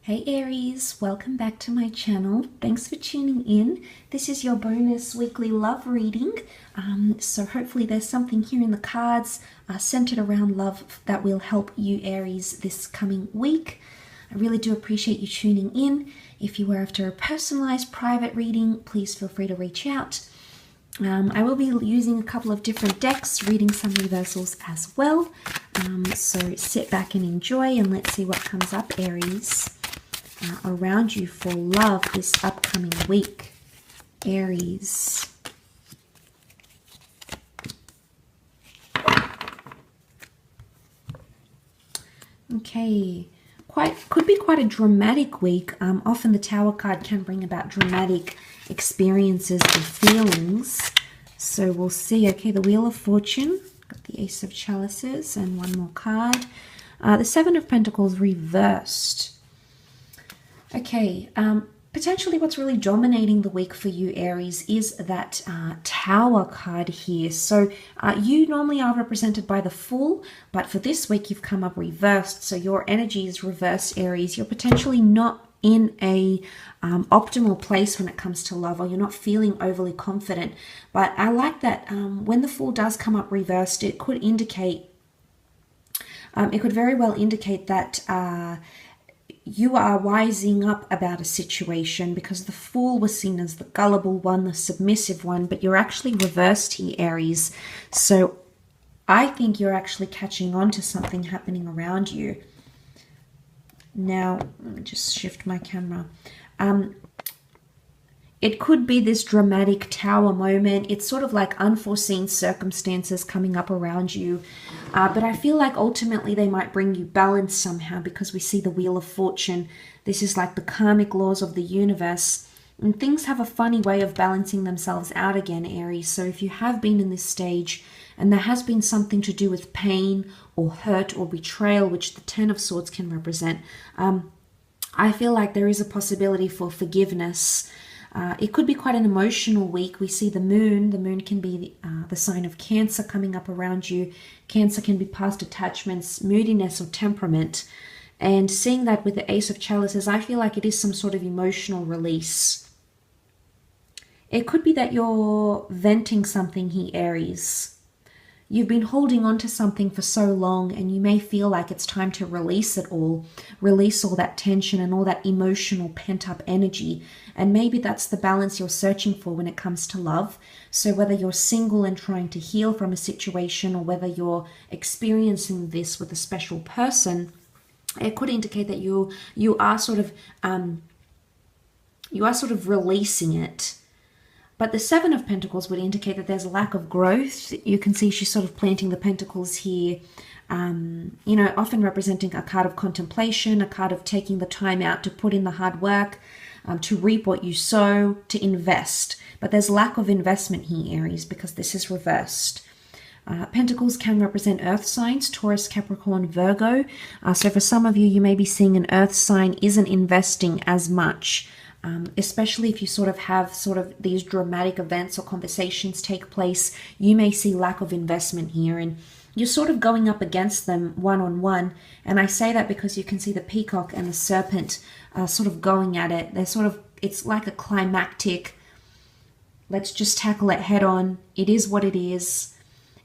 Hey Aries, welcome back to my channel. Thanks for tuning in. This is your bonus weekly love reading. So hopefully there's something here in the cards centered around love that will help you Aries this coming week. I really do appreciate you tuning in. If you are after a personalized private reading, please feel free to reach out. I will be using a couple of different decks, reading some reversals as well. So sit back and enjoy, and let's see what comes up, Aries, around you for love this upcoming week. Aries. Okay. Could be quite a dramatic week. Often the Tower card can bring about dramatic experiences or feelings. So we'll see. Okay, the Wheel of Fortune. Got the Ace of Chalices and one more card. The Seven of Pentacles reversed. Okay, potentially what's really dominating the week for you, Aries, is that Tower card here. So you normally are represented by the Fool, but for this week you've come up reversed. So your energy is reversed, Aries. You're potentially not in a optimal place when it comes to love, or you're not feeling overly confident. But I like that when the Fool does come up reversed, it could indicate, it could very well indicate that you are wising up about a situation, because the Fool was seen as the gullible one, the submissive one, but you're actually reversed here, Aries. So I think you're actually catching on to something happening around you. Now, let me just shift my camera. It could be this dramatic Tower moment. It's sort of like unforeseen circumstances coming up around you. But I feel like ultimately they might bring you balance somehow, because we see the Wheel of Fortune. This is like the karmic laws of the universe. And things have a funny way of balancing themselves out again, Aries. So if you have been in this stage and there has been something to do with pain or hurt or betrayal, which the Ten of Swords can represent, I feel like there is a possibility for forgiveness. It could be quite an emotional week. We see the moon. The moon can be the sign of Cancer coming up around you. Cancer can be past attachments, moodiness, or temperament. And seeing that with the Ace of Chalices, I feel like it is some sort of emotional release. It could be that you're venting something here, Aries. You've been holding on to something for so long, and you may feel like it's time to release it all, release all that tension and all that emotional pent-up energy. And maybe that's the balance you're searching for when it comes to love. So whether you're single and trying to heal from a situation, or whether you're experiencing this with a special person, it could indicate that you are sort of releasing it. But the Seven of Pentacles would indicate that there's a lack of growth. You can see she's sort of planting the pentacles here, you know, often representing a card of contemplation, a card of taking the time out to put in the hard work, to reap what you sow, to invest. But there's lack of investment here, Aries, because this is reversed. Pentacles can represent earth signs, Taurus, Capricorn, Virgo. So for some of you, you may be seeing an earth sign isn't investing as much. Especially if you sort of have these dramatic events or conversations take place, you may see lack of investment here, and you're sort of going up against them one-on-one. And I say that because you can see the peacock and the serpent sort of going at it. They're sort of, it's like a climactic, let's just tackle it head on. It is what it is.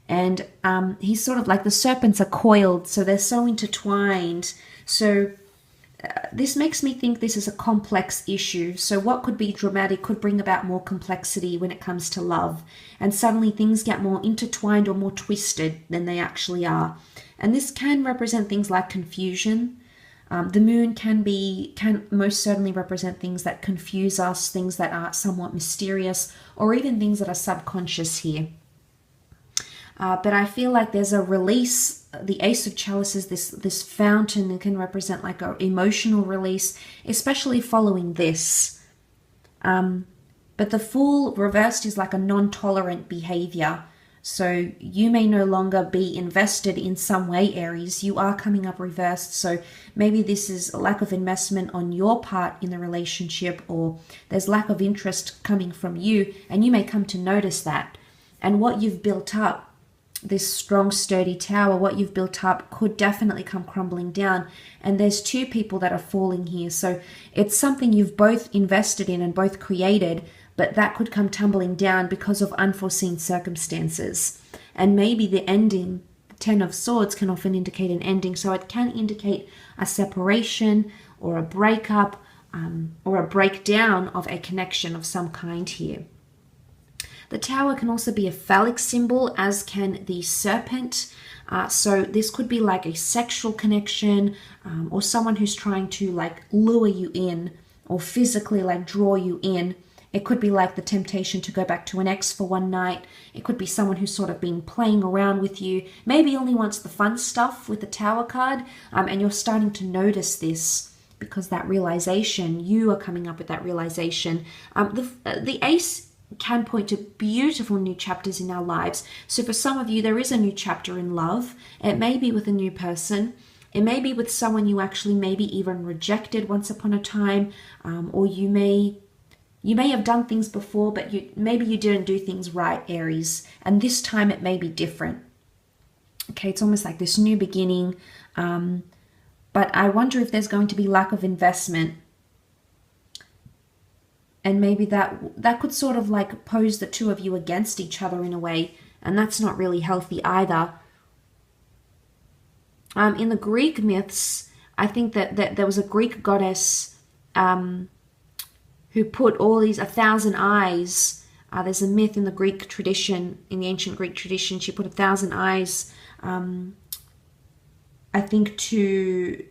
And he's sort of like, the serpents are coiled, so they're so intertwined. So this makes me think this is a complex issue. So what could be dramatic could bring about more complexity when it comes to love. And suddenly things get more intertwined or more twisted than they actually are. And this can represent things like confusion. The moon can most certainly represent things that confuse us, things that are somewhat mysterious, or even things that are subconscious here. But I feel like there's a release. The Ace of Chalices, this fountain, that can represent like an emotional release, especially following this. But the Fool reversed is like a non-tolerant behavior. So you may no longer be invested in some way, Aries. You are coming up reversed. So maybe this is a lack of investment on your part in the relationship, or there's lack of interest coming from you, and you may come to notice that. And what you've built up this strong, sturdy tower, what you've built up could definitely come crumbling down. And there's two people that are falling here. So it's something you've both invested in and both created, but that could come tumbling down because of unforeseen circumstances. And maybe the ending, the Ten of Swords, can often indicate an ending. So it can indicate a separation or a breakup or a breakdown of a connection of some kind here. The tower can also be a phallic symbol, as can the serpent. So this could be like a sexual connection, or someone who's trying to like lure you in or physically like draw you in. It could be like the temptation to go back to an ex for one night. It could be someone who's sort of been playing around with you, maybe only wants the fun stuff with the tower card, and you're starting to notice this because that realization, you are coming up with that realization. The ace can point to beautiful new chapters in our lives. So for some of you, there is a new chapter in love. It may be with a new person. It may be with someone you actually maybe even rejected once upon a time, or you may have done things before, but maybe you didn't do things right, Aries, and this time it may be different. Okay, it's almost like this new beginning, but I wonder if there's going to be lack of investment. And maybe that could sort of like pose the two of you against each other in a way, and that's not really healthy either. In the Greek myths, I think that there was a Greek goddess who put all these 1,000 eyes. There's a myth in the Greek tradition, in the ancient Greek tradition. She put 1,000 eyes, I think, to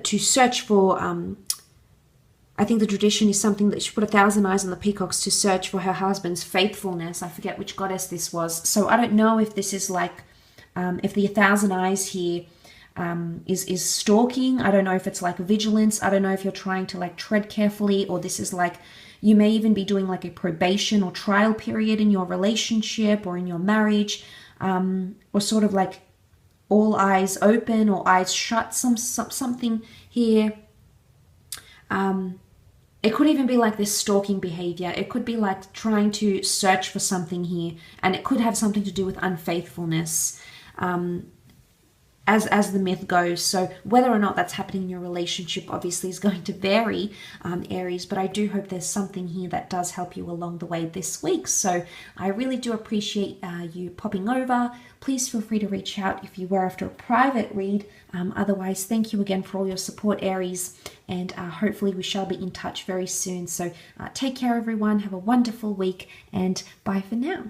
search for. I think the tradition is something that she put 1,000 eyes on the peacocks to search for her husband's faithfulness. I forget which goddess this was. So I don't know if this is like, if the 1,000 eyes here is stalking. I don't know if it's like vigilance. I don't know if you're trying to like tread carefully, or this is like, you may even be doing like a probation or trial period in your relationship or in your marriage, or sort of like all eyes open or eyes shut, something here. It could even be like this stalking behavior. It could be like trying to search for something here, and it could have something to do with unfaithfulness, as the myth goes. So whether or not that's happening in your relationship obviously is going to vary, Aries, but I do hope there's something here that does help you along the way this week. So I really do appreciate you popping over. Please feel free to reach out if you were after a private read. Otherwise, thank you again for all your support, Aries, and hopefully we shall be in touch very soon. So take care, everyone. Have a wonderful week, and bye for now.